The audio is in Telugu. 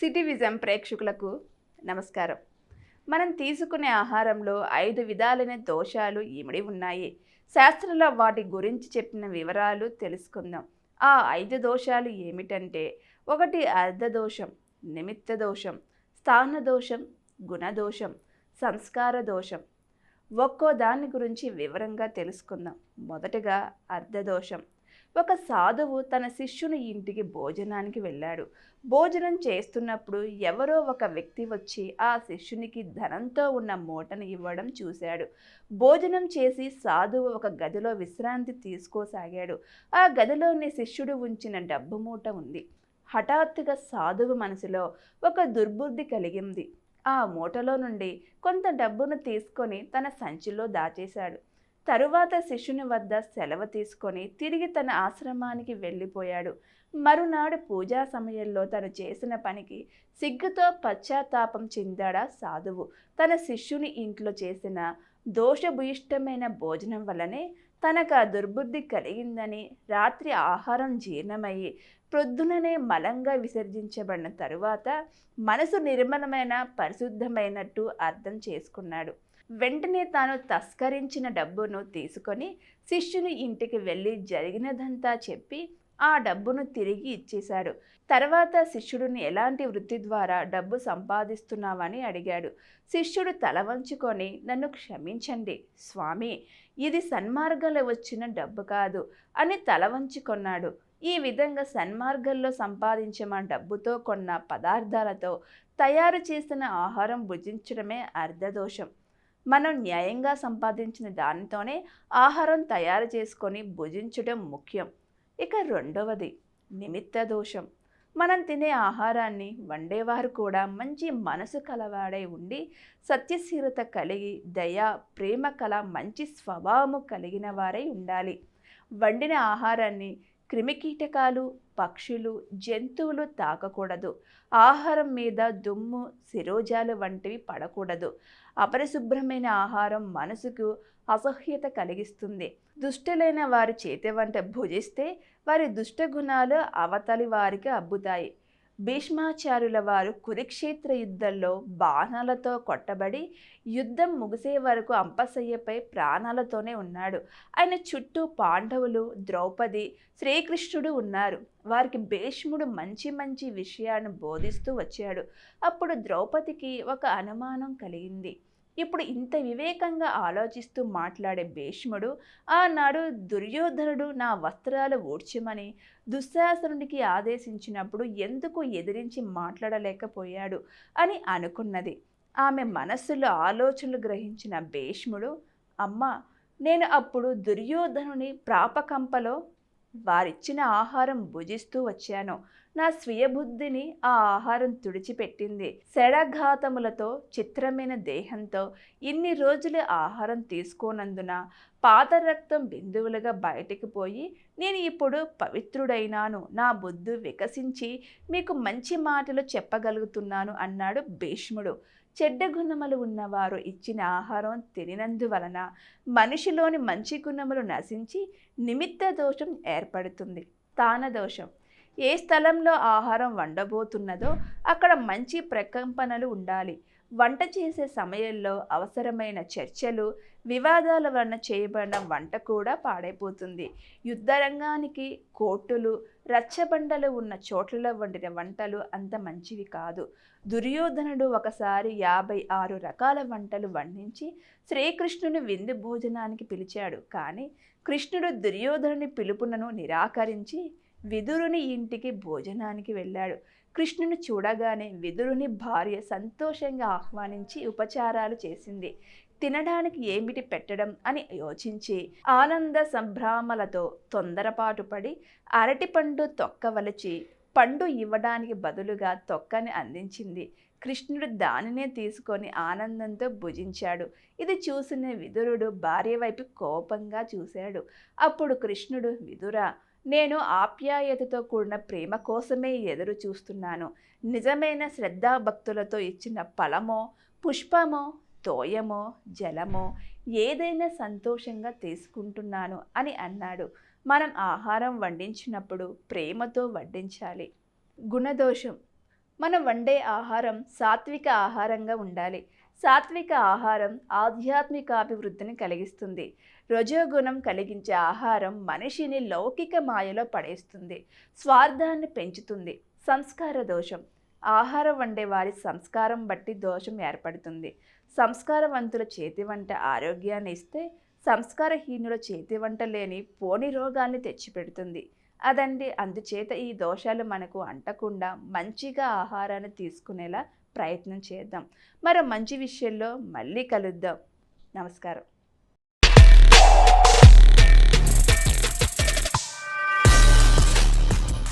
సిటీ విజన్ ప్రేక్షకులకు నమస్కారం. మనం తీసుకునే ఆహారంలో 5 విధాలైన దోషాలు ఇమిడి ఉన్నాయి. శాస్త్రంలో వాటి గురించి చెప్పిన వివరాలు తెలుసుకుందాం. ఆ 5 దోషాలు ఏమిటంటే, 1 అర్ధ దోషం, నిమిత్త దోషం, స్థాన దోషం, గుణదోషం, సంస్కార దోషం. ఒక్కో దాని గురించి వివరంగా తెలుసుకుందాం. మొదటగా అర్ధదోషం. ఒక సాధువు తన శిష్యుని ఇంటికి భోజనానికి వెళ్ళాడు. భోజనం చేస్తున్నప్పుడు ఎవరో ఒక వ్యక్తి వచ్చి ఆ శిష్యునికి ధనంతో ఉన్న మూటను ఇవ్వడం చూశాడు. భోజనం చేసి సాధువు ఒక గదిలో విశ్రాంతి తీసుకోసాగాడు. ఆ గదిలోని శిష్యుడు ఉంచిన డబ్బు మూట ఉంది. హఠాత్తుగా సాధువు మనసులో ఒక దుర్బుద్ధి కలిగింది. ఆ మూటలో నుండి కొంత డబ్బును తీసుకొని తన సంచిలో దాచేశాడు. తరువాత శిష్యుని వద్ద సెలవు తీసుకొని తిరిగి తన ఆశ్రమానికి వెళ్ళిపోయాడు. మరునాడు పూజా సమయంలో తను చేసిన పనికి సిగ్గుతో పశ్చాత్తాపం చెందాడా సాధువు. తన శిష్యుని ఇంట్లో చేసిన దోషభూయిష్టమైన భోజనం వల్లనే తనకు ఆ దుర్బుద్ధి కలిగిందని, రాత్రి ఆహారం జీర్ణమయ్యి ప్రొద్దుననే మలంగా విసర్జించబడిన తరువాత మనసు నిర్మలమైన పరిశుద్ధమైనట్టు అర్థం చేసుకున్నాడు. వెంటనే తాను తస్కరించిన డబ్బును తీసుకొని శిష్యుని ఇంటికి వెళ్ళి జరిగినదంతా చెప్పి ఆ డబ్బును తిరిగి ఇచ్చేశాడు. తర్వాత శిష్యుడిని ఎలాంటి వృత్తి ద్వారా డబ్బు సంపాదిస్తున్నావని అడిగాడు. శిష్యుడు తల వంచుకొని, నన్ను క్షమించండి స్వామి, ఇది సన్మార్గంలో వచ్చిన డబ్బు కాదు అని తల వంచుకొన్నాడు. ఈ విధంగా సన్మార్గంలో సంపాదించిన డబ్బుతో కొన్న పదార్థాలతో తయారు చేసిన ఆహారం భుజించడమే అర్ధదోషం. మనం న్యాయంగా సంపాదించిన దానితోనే ఆహారం తయారు చేసుకొని భుజించడం ముఖ్యం. ఇక రెండవది నిమిత్త దోషం. మనం తినే ఆహారాన్ని వండేవారు కూడా మంచి మనసు కలవాడై ఉండి, సత్యశీలత కలిగి, దయ, ప్రేమ కల మంచి స్వభావము కలిగిన వారై ఉండాలి. వండిన ఆహారాన్ని క్రిమికీటకాలు, పక్షులు, జంతువులు తాకకూడదు. ఆహారం మీద దుమ్ము, శిరోజాలు వంటివి పడకూడదు. అపరిశుభ్రమైన ఆహారం మనసుకు అసహ్యత కలిగిస్తుంది. దుష్టులైన వారి చేతి వంట భుజిస్తే వారి దుష్టగుణాలు అవతలి వారికి అబ్బుతాయి. భీష్మాచార్యుల వారు కురుక్షేత్ర యుద్ధంలో బాణాలతో కొట్టబడి యుద్ధం ముగిసే వరకు అంపశయ్యపై ప్రాణాలతోనే ఉన్నాడు. ఆయన చుట్టూ పాండవులు, ద్రౌపది, శ్రీకృష్ణుడు ఉన్నారు. వారికి భీష్ముడు మంచి మంచి విషయాన్ని బోధిస్తూ వచ్చాడు. అప్పుడు ద్రౌపదికి ఒక అనుమానం కలిగింది. ఇప్పుడు ఇంత వివేకంగా ఆలోచిస్తూ మాట్లాడే భీష్ముడు ఆనాడు దుర్యోధనుడు నా వస్త్రాలు ఊడ్చమని దుశ్శాసనుడికి ఆదేశించినప్పుడు ఎందుకు ఎదిరించి మాట్లాడలేకపోయాడు అని అనుకున్నది. ఆమె మనస్సులో ఆలోచనలు గ్రహించిన భీష్ముడు, అమ్మ, నేను అప్పుడు దుర్యోధనుని ప్రాపకంపలో వారిచ్చిన ఆహారం భుజిస్తూ వచ్చాను. నా స్వీయ బుద్ధిని ఆ ఆహారం తుడిచిపెట్టింది. శడఘాతములతో చిత్రమైన దేహంతో ఇన్ని రోజులు ఆహారం తీసుకోనందున పాత రక్తం బిందువులుగా బయటికి పోయి నేను ఇప్పుడు పవిత్రుడైనాను. నా బుద్ధి వికసించి మీకు మంచి మాటలు చెప్పగలుగుతున్నాను అన్నాడు భీష్ముడు. చెడ్డ గుణములు ఉన్నవారు ఇచ్చిన ఆహారం తినినందువలన మనిషిలోని మంచి గుణములు నశించి నిమిత్త దోషం ఏర్పడుతుంది. స్థాన దోషం. ఏ స్థలంలో ఆహారం వండబోతున్నదో అక్కడ మంచి ప్రకంపనలు ఉండాలి. వంట చేసే సమయంలో అవసరమైన చర్చలు, వివాదాల వలన చేయబడిన వంట కూడా పాడైపోతుంది. యుద్ధరంగానికి కోర్టులు, రచ్చబండలు ఉన్న చోట్లలో వండిన వంటలు అంత మంచివి కాదు. దుర్యోధనుడు ఒకసారి 56 రకాల వంటలు వండించి శ్రీకృష్ణుని విందు భోజనానికి పిలిచాడు. కానీ కృష్ణుడు దుర్యోధనుని పిలుపునను నిరాకరించి విదురుని ఇంటికి భోజనానికి వెళ్ళాడు. కృష్ణుని చూడగానే విదురుని భార్య సంతోషంగా ఆహ్వానించి ఉపచారాలు చేసింది. తినడానికి ఏమిటి పెట్టడం అని యోచించి ఆనంద సంభ్రమాలతో తొందరపాటు పడి అరటిపండు తొక్కవలచి పండు ఇవ్వడానికి బదులుగా తొక్కని అందించింది. కృష్ణుడు దానినే తీసుకొని ఆనందంతో భుజించాడు. ఇది చూసిన విదురుడు భార్య వైపు కోపంగా చూశాడు. అప్పుడు కృష్ణుడు, విదురా, నేను ఆప్యాయతతో కూడిన ప్రేమ కోసమే ఎదురు చూస్తున్నాను. నిజమైన శ్రద్ధాభక్తులతో ఇచ్చిన ఫలమో, పుష్పమో, తోయమో, జలమో ఏదైనా సంతోషంగా తీసుకుంటున్నాను అని అన్నాడు. మనం ఆహారం వండించినప్పుడు ప్రేమతో వడ్డించాలి. గుణదోషం. మనం వండే ఆహారం సాత్విక ఆహారంగా ఉండాలి. సాత్విక ఆహారం ఆధ్యాత్మికాభివృద్ధిని కలిగిస్తుంది. రజోగుణం కలిగించే ఆహారం మనిషిని లౌకిక మాయలో పడేస్తుంది. స్వార్థాన్ని పెంచుతుంది. సంస్కార దోషం. ఆహారం వండే వారి సంస్కారం బట్టి దోషం ఏర్పడుతుంది. సంస్కారవంతుల చేతి వంట ఆరోగ్యాన్ని ఇస్తే, సంస్కారహీనుల చేతి వంట లేని పోని రోగాల్ని తెచ్చిపెడుతుంది. అదండి. అందుచేత ఈ దోషాలు మనకు అంటకుండా మంచిగా ఆహారాన్ని తీసుకునేలా ప్రయత్నం చేద్దాం. మరో మంచి విషయంలో మళ్ళీ కలుద్దాం. నమస్కారం.